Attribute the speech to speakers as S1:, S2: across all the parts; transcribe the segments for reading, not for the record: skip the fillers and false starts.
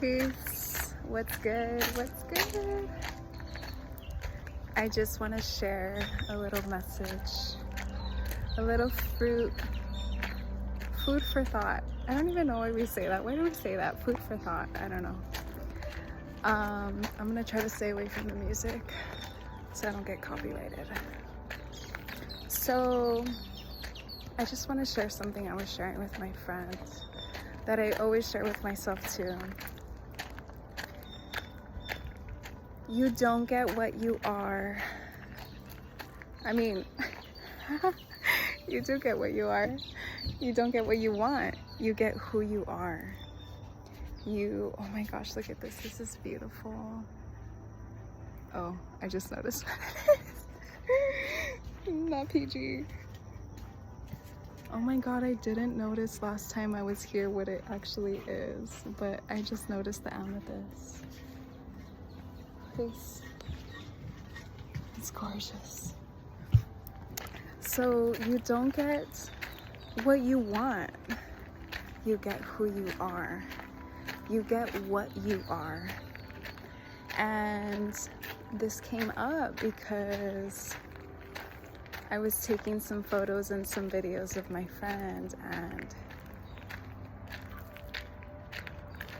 S1: Peace. What's good? What's good? I just want to share a little message, a little food for thought. I don't even know why we say that. Why do we say that? Food for thought. I don't know. I'm gonna try to stay away from the music so I don't get copyrighted. So I just want to share something I was sharing with my friends that I always share with myself too. You don't get what you are. I mean, you do get what you are. You don't get what you want. You get who you are. Oh my gosh, look at this. This is beautiful. Oh, I just noticed what it is. Not PG. Oh my God, I didn't notice last time I was here what it actually is, but I just noticed the amethyst. It's gorgeous. So you don't get what you want. You get who you are. You get what you are. And this came up because I was taking some photos and some videos of my friend, and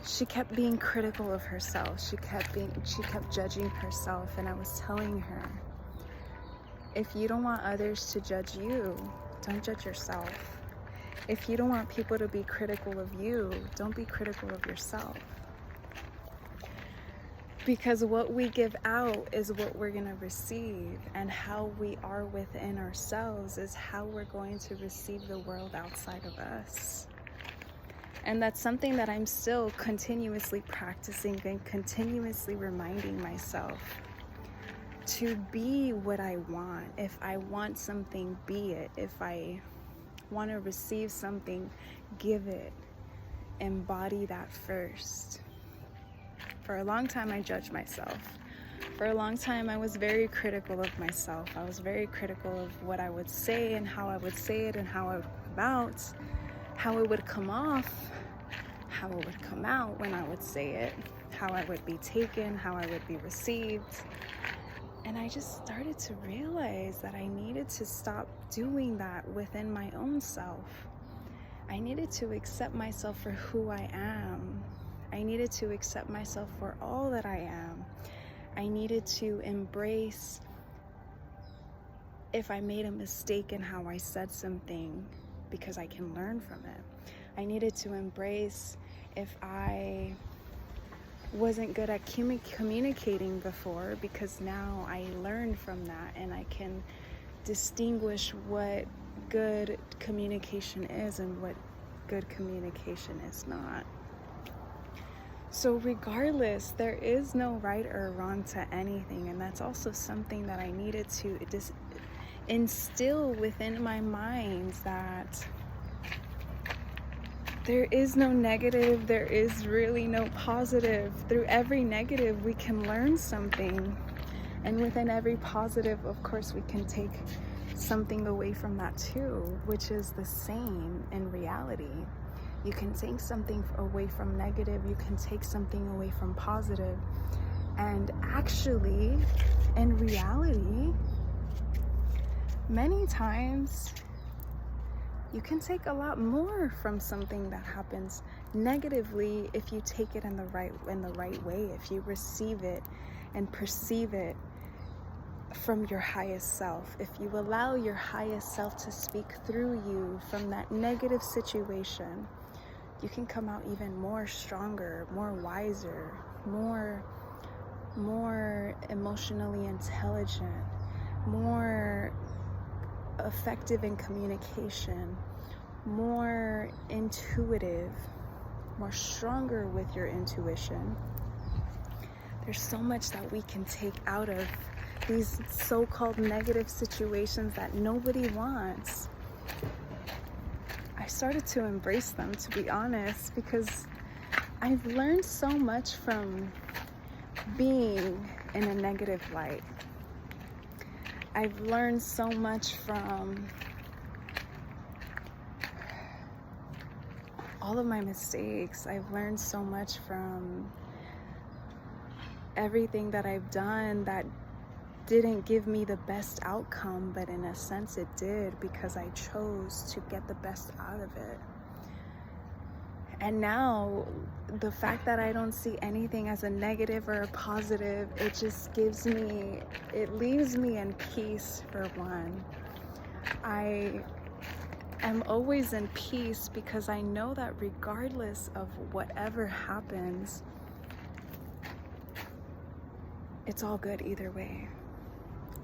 S1: she kept being critical of herself. She kept judging herself, and I was telling her, if you don't want others to judge you, don't judge yourself. If you don't want people to be critical of you, don't be critical of yourself. Because what we give out is what we're going to receive, and how we are within ourselves is how we're going to receive the world outside of us. And that's something that I'm still continuously practicing and continuously reminding myself to be what I want. If I want something, be it. If I want to receive something, give it. Embody that first. For a long time, I judged myself. For a long time, I was very critical of myself. I was very critical of what I would say and how I would say it and how I would come out, how it would come off, how it would come out when I would say it, how I would be taken, how I would be received. And I just started to realize that I needed to stop doing that within my own self. I needed to accept myself for who I am. I needed to accept myself for all that I am. I needed to embrace if I made a mistake in how I said something, because I can learn from it. I needed to embrace if I wasn't good at communicating before, because now I learned from that and I can distinguish what good communication is and what good communication is not. So regardless, there is no right or wrong to anything, and that's also something that I needed to instill within my mind, that there is no negative, there is really no positive. Through every negative, we can learn something. And within every positive, of course, we can take something away from that too, which is the same in reality. You can take something away from negative, you can take something away from positive. And actually, in reality, many times, you can take a lot more from something that happens negatively if you take it in the right way, if you receive it and perceive it from your highest self. If you allow your highest self to speak through you from that negative situation, you can come out even more stronger, more wiser, more emotionally intelligent, more effective in communication, more intuitive, more stronger with your intuition. There's so much that we can take out of these so-called negative situations that nobody wants. I started to embrace them, to be honest, because I've learned so much from being in a negative light. I've learned so much from all of my mistakes. I've learned so much from everything that I've done that didn't give me the best outcome, but in a sense it did, because I chose to get the best out of it. And now the fact that I don't see anything as a negative or a positive, it just leaves me in peace. For one, I am always in peace because I know that regardless of whatever happens, it's all good either way.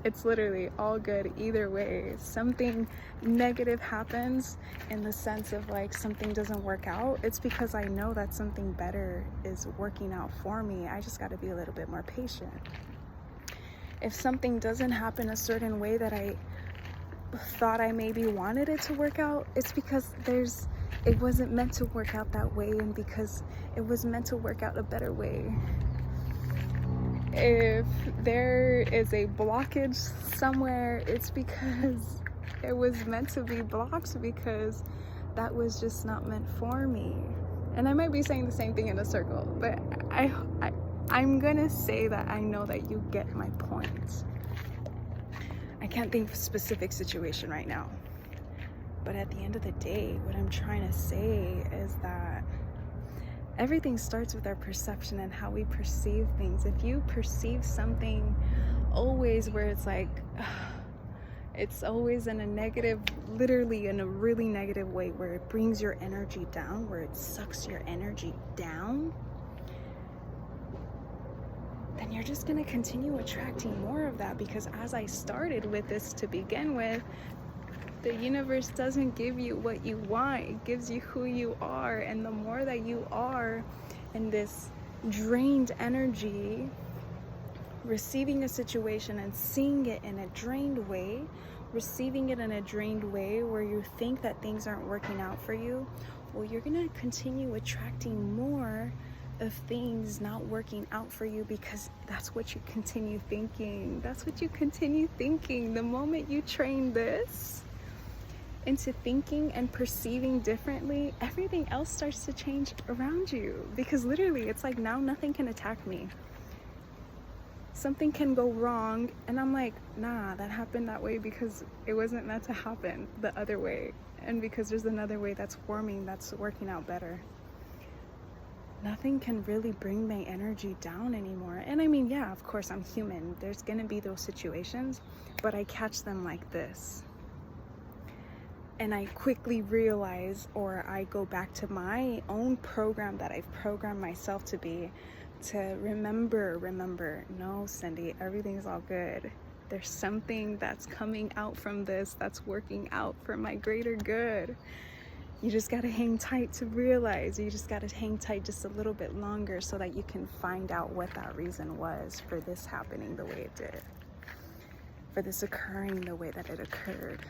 S1: It's literally all good either way. Something negative happens in the sense of like something doesn't work out, it's because I know that something better is working out for me. I just got to be a little bit more patient. If something doesn't happen a certain way that I thought I maybe wanted it to work out, it's because it wasn't meant to work out that way, and because it was meant to work out a better way. If there is a blockage somewhere, it's because it was meant to be blocked, because that was just not meant for me. And I might be saying the same thing in a circle, but I'm gonna say that I know that you get my point. I can't think of a specific situation right now, but at the end of the day, what I'm trying to say is that everything starts with our perception and how we perceive things. If you perceive something always where it's like, it's always in a negative, literally in a really negative way, where it brings your energy down, where it sucks your energy down, then you're just going to continue attracting more of that. Because as I started with this to begin with, the universe doesn't give you what you want, it gives you who you are. And the more that you are in this drained energy, receiving a situation and seeing it in a drained way, receiving it in a drained way where you think that things aren't working out for you, well, you're going to continue attracting more of things not working out for you, because that's what you continue thinking. That's what you continue thinking. The moment you train this into thinking and perceiving differently, everything else starts to change around you. Because literally, it's like now nothing can attack me. Something can go wrong, and I'm like, nah, that happened that way because it wasn't meant to happen the other way. And because there's another way that's forming, that's working out better. Nothing can really bring my energy down anymore. And I mean, yeah, of course, I'm human. There's gonna be those situations, but I catch them like this. And I quickly realize, or I go back to my own program that I've programmed myself to be, to remember, no, Cindy, everything's all good. There's something that's coming out from this that's working out for my greater good. You just gotta hang tight to realize. You just gotta hang tight just a little bit longer so that you can find out what that reason was for this happening the way it did, for this occurring the way that it occurred.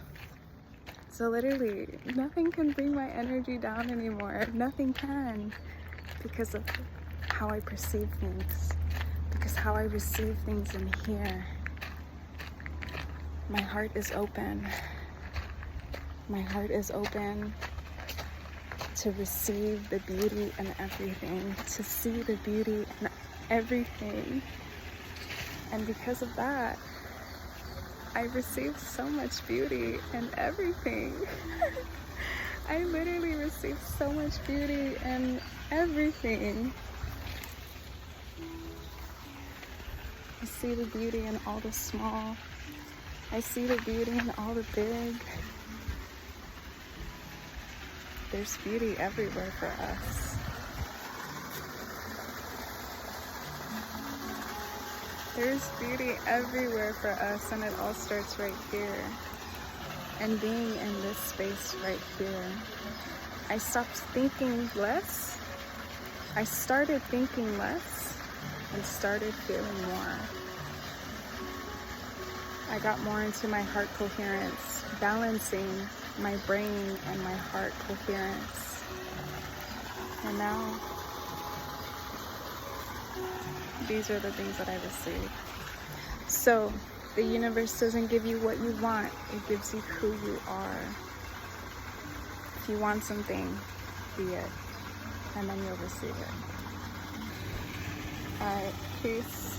S1: So literally, nothing can bring my energy down anymore. Nothing can, because of how I perceive things, because how I receive things in here. My heart is open. My heart is open to receive the beauty in everything, to see the beauty in everything. And because of that, I received so much beauty in everything. I literally received so much beauty in everything. I see the beauty in all the small. I see the beauty in all the big. There's beauty everywhere for us. There's beauty everywhere for us, and it all starts right here. And being in this space right here, I stopped thinking less. I started thinking less and started feeling more. I got more into my heart coherence, balancing my brain and my heart coherence. And now, these are the things that I receive. So, the universe doesn't give you what you want, it gives you who you are. If you want something, be it, and then you'll receive it. All right, peace.